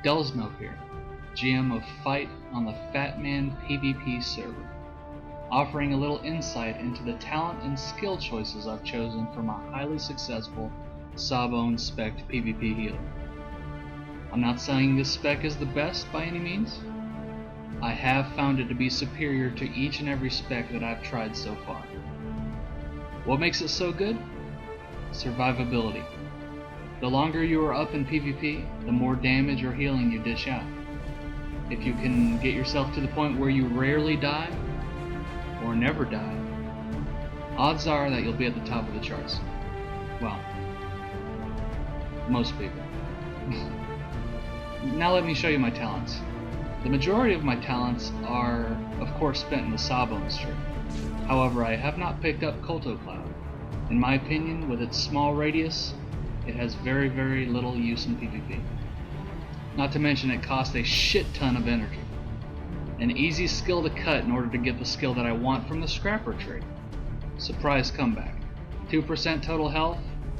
Delznope here, GM of Fight on the Fatman PvP server, offering a little insight into the talent and skill choices I've chosen for my highly successful Sawbones spec PvP healer. I'm not saying this spec is the best by any means. I have found it to be superior to each and every spec that I've tried so far. What makes it so good? Survivability. The longer you are up in PvP, the more damage or healing you dish out. If you can get yourself to the point where you rarely die, or never die, odds are that you'll be at the top of the charts. Well, most people. Now let me show you my talents. The majority of my talents are, of course, spent in the Sawbones tree. However, I have not picked up Howto Cloud. In my opinion, with its small radius, it has very, very little use in PvP. Not to mention it costs a shit ton of energy. An easy skill to cut in order to get the skill that I want from the Scrapper tree. Surprise comeback. 2% total health,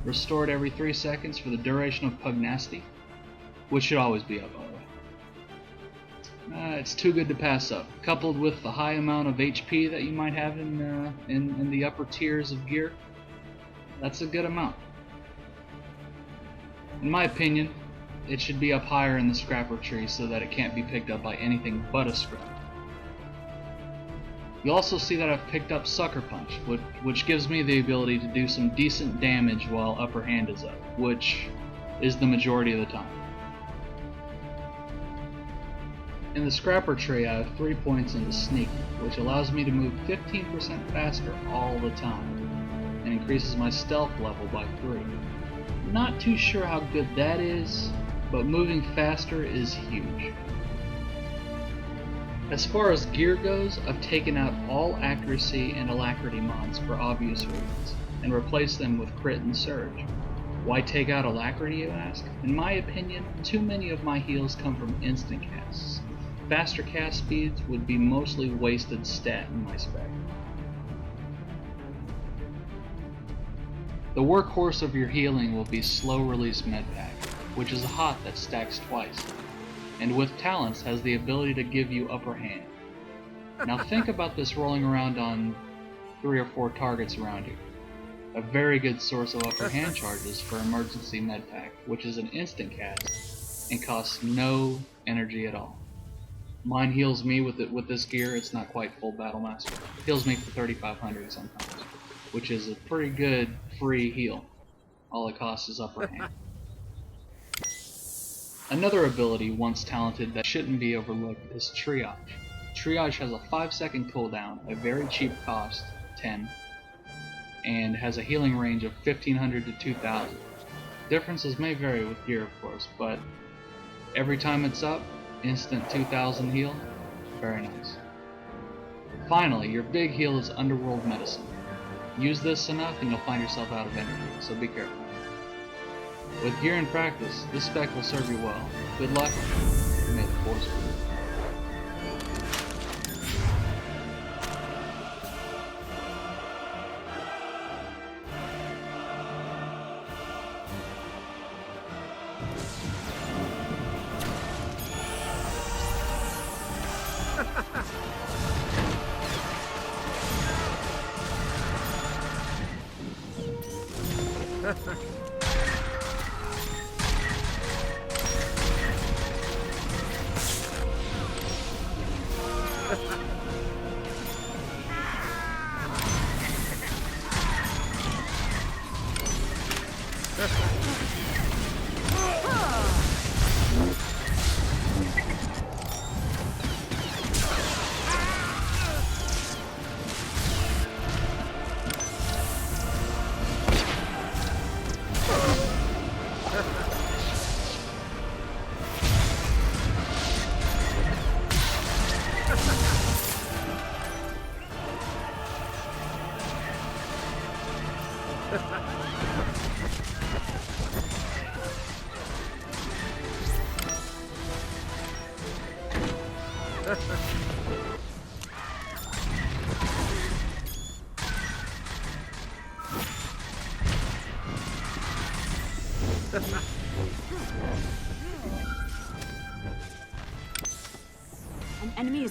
restored every 3 seconds for the duration of pugnacity, which should always be up, by the way. It's too good to pass up. Coupled with the high amount of HP that you might have in the upper tiers of gear, that's a good amount. In my opinion, it should be up higher in the Scrapper tree so that it can't be picked up by anything but a scrap. You'll also see that I've picked up Sucker Punch, which gives me the ability to do some decent damage while upper hand is up, which is the majority of the time. In the Scrapper tree, I have 3 points into Sneak, which allows me to move 15% faster all the time, and increases my stealth level by 3. Not too sure how good that is, but moving faster is huge. As far as gear goes, I've taken out all accuracy and alacrity mods for obvious reasons, and replaced them with crit and surge. Why take out alacrity, you ask? In my opinion, too many of my heals come from instant casts. Faster cast speeds would be mostly wasted stat in my spec. The workhorse of your healing will be slow release medpack, which is a hot that stacks twice, and with talents has the ability to give you upper hand. Now think about this rolling around on 3 or 4 targets around you. A very good source of upper hand charges for emergency medpack, which is an instant cast and costs no energy at all. Mine heals me with this gear. It's not quite full Battlemaster. It heals me for 3,500 sometimes, which is a pretty good free heal. All it costs is upper hand. Another ability once talented that shouldn't be overlooked is Triage. Triage has a 5-second cooldown, a very cheap cost, 10, and has a healing range of 1500 to 2000. Differences may vary with gear, of course, but every time it's up, instant 2000 heal, very nice. Finally, your big heal is Underworld Medicine. Use this enough and you'll find yourself out of energy, so be careful. With gear and practice, this spec will serve you well. Good luck, and may the force be with you.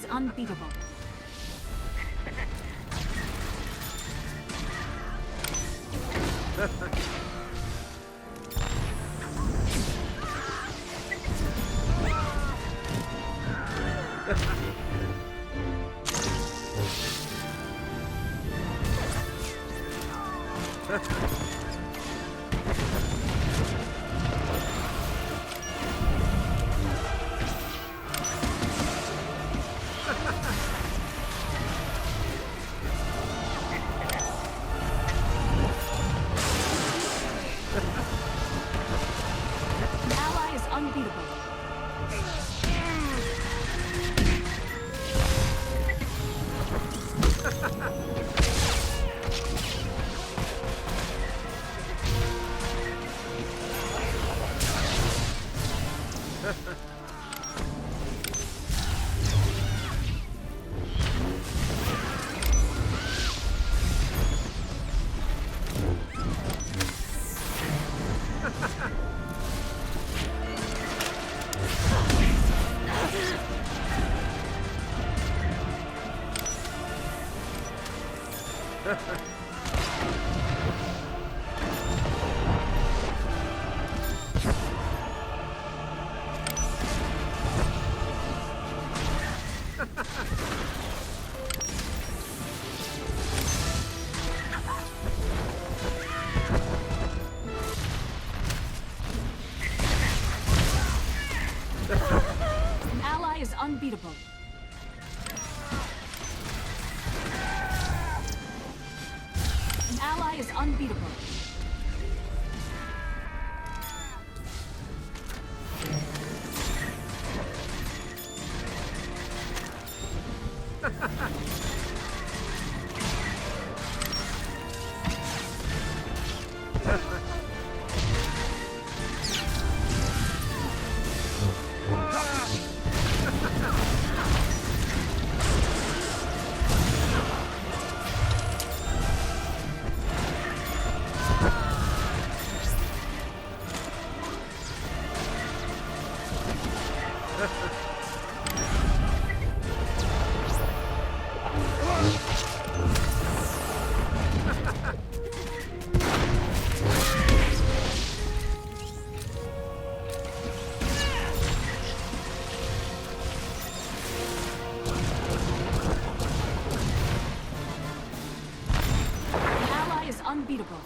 is unbeatable. An ally is unbeatable. An ally is unbeatable. Unbeatable.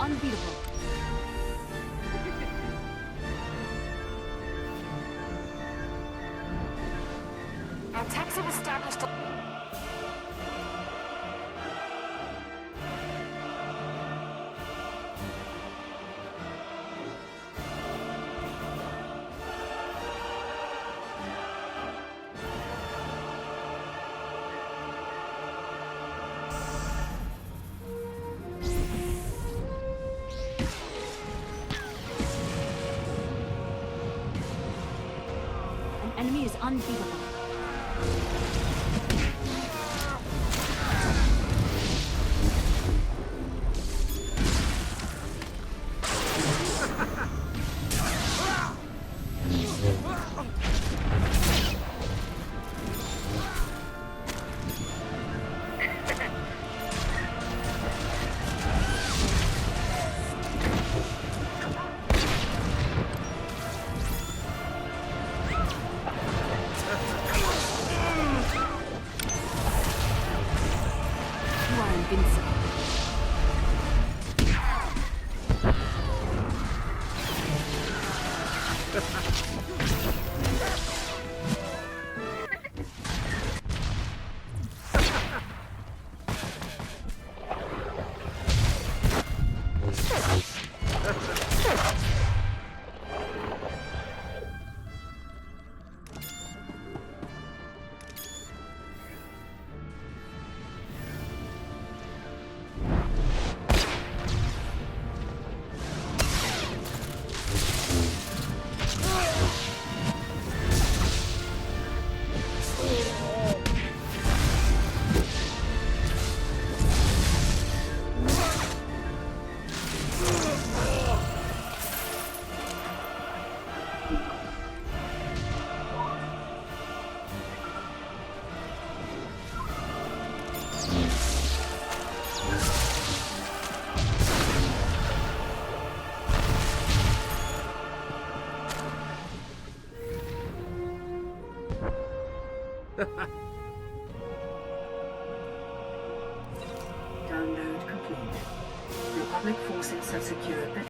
Unbeatable. Attacks have established. An enemy is unbeatable. Download complete. Republic forces have secured